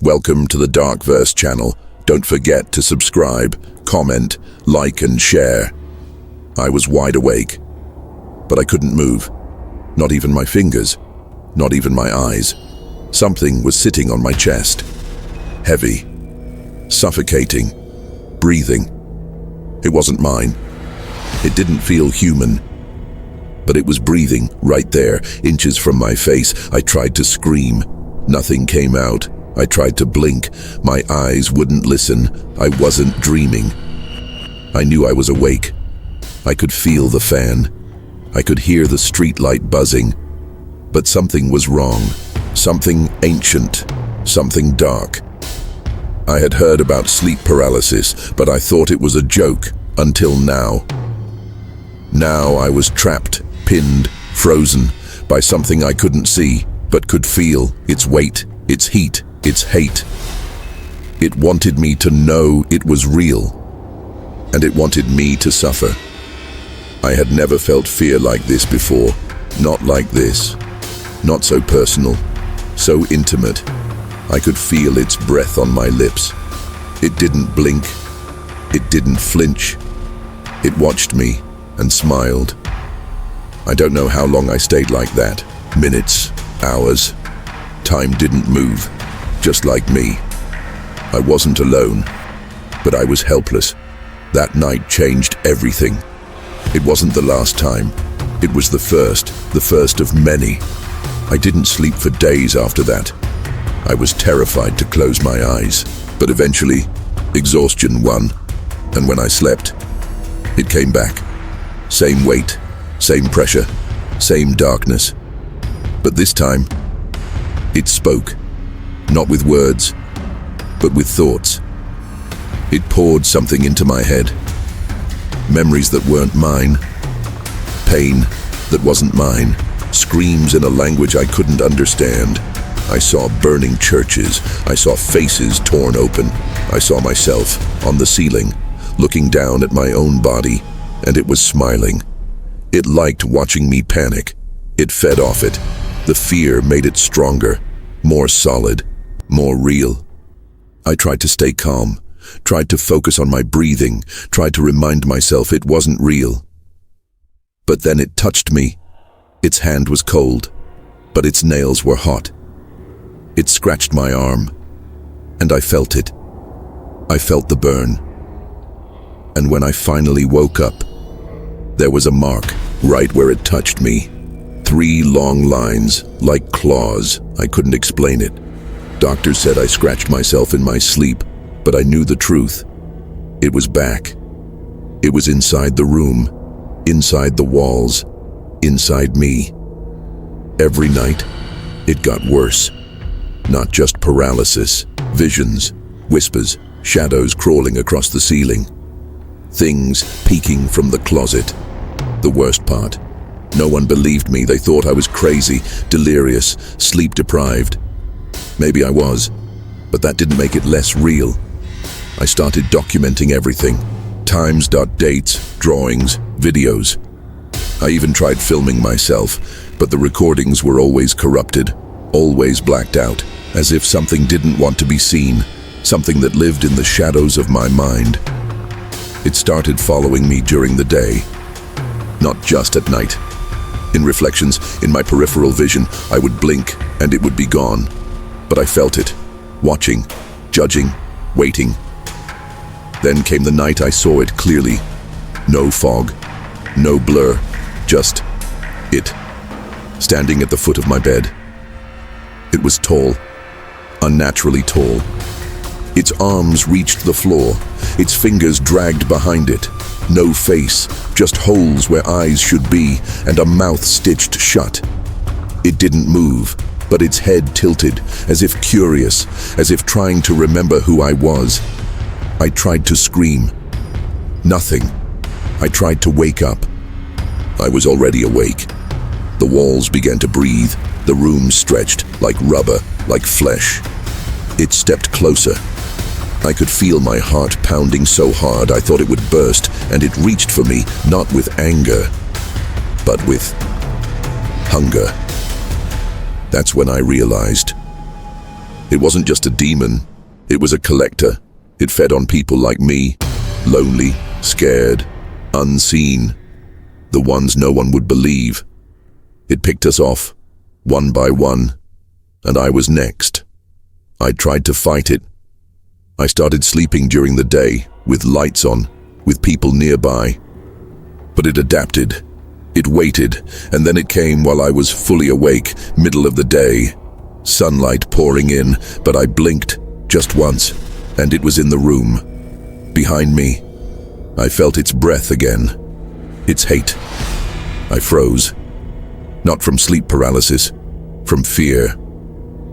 Welcome to the Darkverse channel. Don't forget to subscribe, comment, like and share. I was wide awake, but I couldn't move. Not even my fingers, not even my eyes. Something was sitting on my chest. Heavy, suffocating, breathing. It wasn't mine. It didn't feel human, but it was breathing right there, inches from my face. I tried to scream. Nothing came out. I tried to blink. My eyes wouldn't listen. I wasn't dreaming. I knew I was awake. I could feel the fan. I could hear the streetlight buzzing. But something was wrong. Something ancient. Something dark. I had heard about sleep paralysis, but I thought it was a joke until now. Now I was trapped, pinned, frozen by something I couldn't see, but could feel its weight, its heat, its hate. It wanted me to know it was real, and it wanted me to suffer. I had never felt fear like this before, not like this, not so personal, so intimate. I could feel its breath on my lips. It didn't blink, it didn't flinch. It watched me and smiled. I don't know how long I stayed like that, minutes, hours. Time didn't move. Just like me. I wasn't alone, but I was helpless. That night changed everything. It wasn't the last time. It was the first of many. I didn't sleep for days after that. I was terrified to close my eyes, but eventually, exhaustion won. And when I slept, it came back. Same weight, same pressure, same darkness. But this time, it spoke. Not with words, but with thoughts. It poured something into my head. Memories that weren't mine. Pain that wasn't mine. Screams in a language I couldn't understand. I saw burning churches. I saw faces torn open. I saw myself on the ceiling, looking down at my own body, and it was smiling. It liked watching me panic. It fed off it. The fear made it stronger, more solid, more real. I tried to stay calm, tried to focus on my breathing, tried to remind myself it wasn't real. But then it touched me. Its hand was cold, but its nails were hot. It scratched my arm, and I felt it. I felt the burn. And when I finally woke up, there was a mark right where it touched me. 3 long lines, like claws. I couldn't explain it. Doctors said I scratched myself in my sleep, but I knew the truth. It was back. It was inside the room, inside the walls, inside me. Every night, it got worse. Not just paralysis, visions, whispers, shadows crawling across the ceiling. Things peeking from the closet. The worst part, no one believed me. They thought I was crazy, delirious, sleep-deprived. Maybe I was, but that didn't make it less real. I started documenting everything. Times, dates, drawings, videos. I even tried filming myself, but the recordings were always corrupted, always blacked out, as if something didn't want to be seen, something that lived in the shadows of my mind. It started following me during the day, not just at night. In reflections, in my peripheral vision, I would blink and it would be gone. But I felt it, watching, judging, waiting. Then came the night I saw it clearly. No fog, no blur, just it, standing at the foot of my bed. It was tall, unnaturally tall. Its arms reached the floor, its fingers dragged behind it. No face, just holes where eyes should be, and a mouth stitched shut. It didn't move, but its head tilted, as if curious, as if trying to remember who I was. I tried to scream. Nothing. I tried to wake up. I was already awake. The walls began to breathe, the room stretched, like rubber, like flesh. It stepped closer. I could feel my heart pounding so hard I thought it would burst, and it reached for me, not with anger, but with hunger. That's when I realized It wasn't just a demon, it was a collector. It fed on people like me, lonely, scared, unseen, the ones no one would believe. It picked us off, one by one, and I was next. I tried to fight it. I started sleeping during the day, with lights on, with people nearby. But it adapted. It waited, and then it came while I was fully awake, middle of the day. Sunlight pouring in, but I blinked just once, and it was in the room. Behind me, I felt its breath again. Its hate. I froze. Not from sleep paralysis, from fear.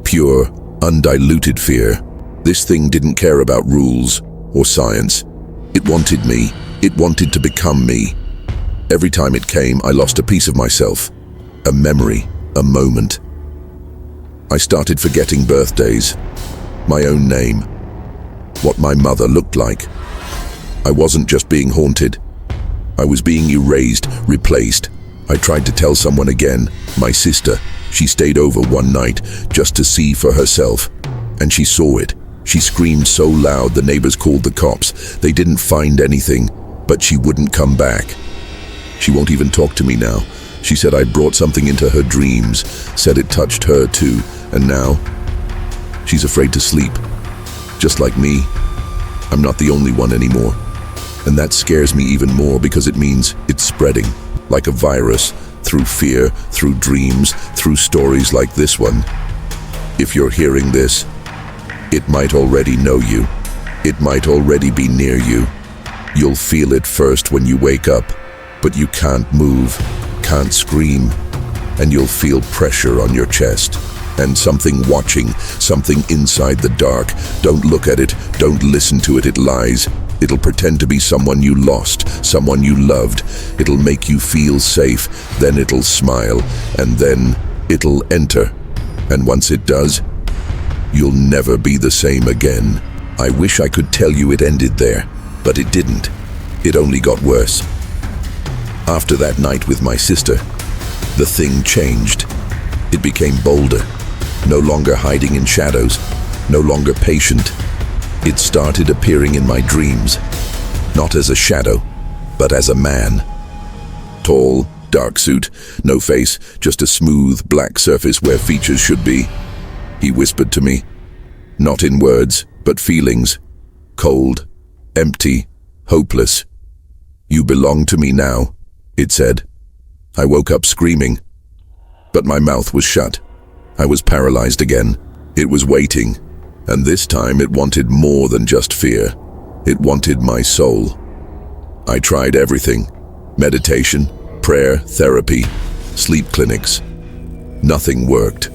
Pure, undiluted fear. This thing didn't care about rules or science. It wanted me. It wanted to become me. Every time it came, I lost a piece of myself. A memory, a moment. I started forgetting birthdays, my own name, what my mother looked like. I wasn't just being haunted. I was being erased, replaced. I tried to tell someone again, my sister. She stayed over one night just to see for herself. And she saw it. She screamed so loud the neighbors called the cops. They didn't find anything, but she wouldn't come back. She won't even talk to me now. She said I brought something into her dreams, said it touched her too, and now she's afraid to sleep. Just like me, I'm not the only one anymore. And that scares me even more because it means it's spreading, like a virus, through fear, through dreams, through stories like this one. If you're hearing this, it might already know you. It might already be near you. You'll feel it first when you wake up, but you can't move, can't scream, and you'll feel pressure on your chest. And something watching, something inside the dark. Don't look at it, don't listen to it, it lies. It'll pretend to be someone you lost, someone you loved. It'll make you feel safe, then it'll smile, and then it'll enter. And once it does, you'll never be the same again. I wish I could tell you it ended there, but it didn't. It only got worse. After that night with my sister, the thing changed. It became bolder, no longer hiding in shadows, no longer patient. It started appearing in my dreams, not as a shadow, but as a man. Tall, dark suit, no face, just a smooth, black surface where features should be. He whispered to me, not in words, but feelings. Cold, empty, hopeless. You belong to me now, it said. I woke up screaming, but my mouth was shut. I was paralyzed again. It was waiting, and this time it wanted more than just fear. It wanted my soul. I tried everything. Meditation, prayer, therapy, sleep clinics. Nothing worked.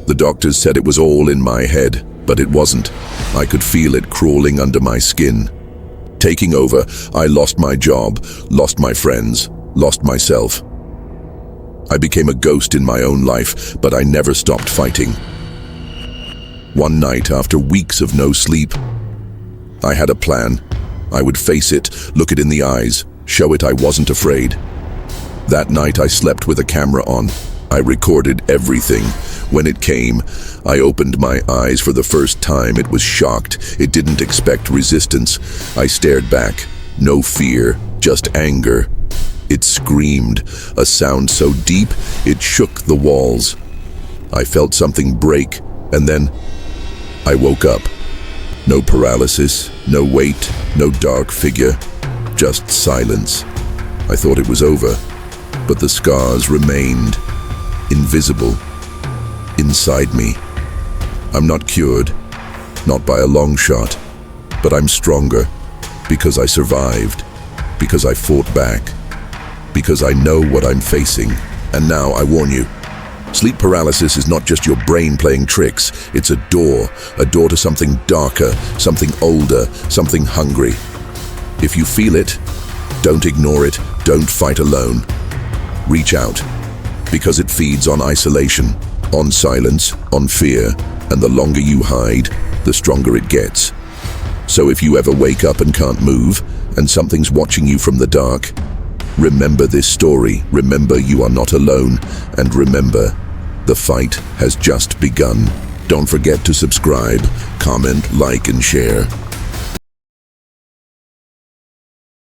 The doctors said it was all in my head, but it wasn't. I could feel it crawling under my skin. Taking over, I lost my job, lost my friends, lost myself. I became a ghost in my own life, but I never stopped fighting. One night, after weeks of no sleep, I had a plan. I would face it, look it in the eyes, show it I wasn't afraid. That night I slept with a camera on. I recorded everything. When it came, I opened my eyes for the first time. It was shocked. It didn't expect resistance. I stared back. No fear, just anger. It screamed, a sound so deep it shook the walls. I felt something break, and then I woke up. No paralysis, no weight, no dark figure, just silence. I thought it was over, but the scars remained, invisible, inside me. I'm not cured, not by a long shot, but I'm stronger because I survived, because I fought back, because I know what I'm facing. And now I warn you, sleep paralysis is not just your brain playing tricks. It's a door to something darker, something older, something hungry. If you feel it, don't ignore it, don't fight alone. Reach out, because it feeds on isolation, on silence, on fear, and the longer you hide, the stronger it gets. So if you ever wake up and can't move, and something's watching you from the dark, remember this story, remember you are not alone, and remember, the fight has just begun. Don't forget to subscribe, comment, like, and share.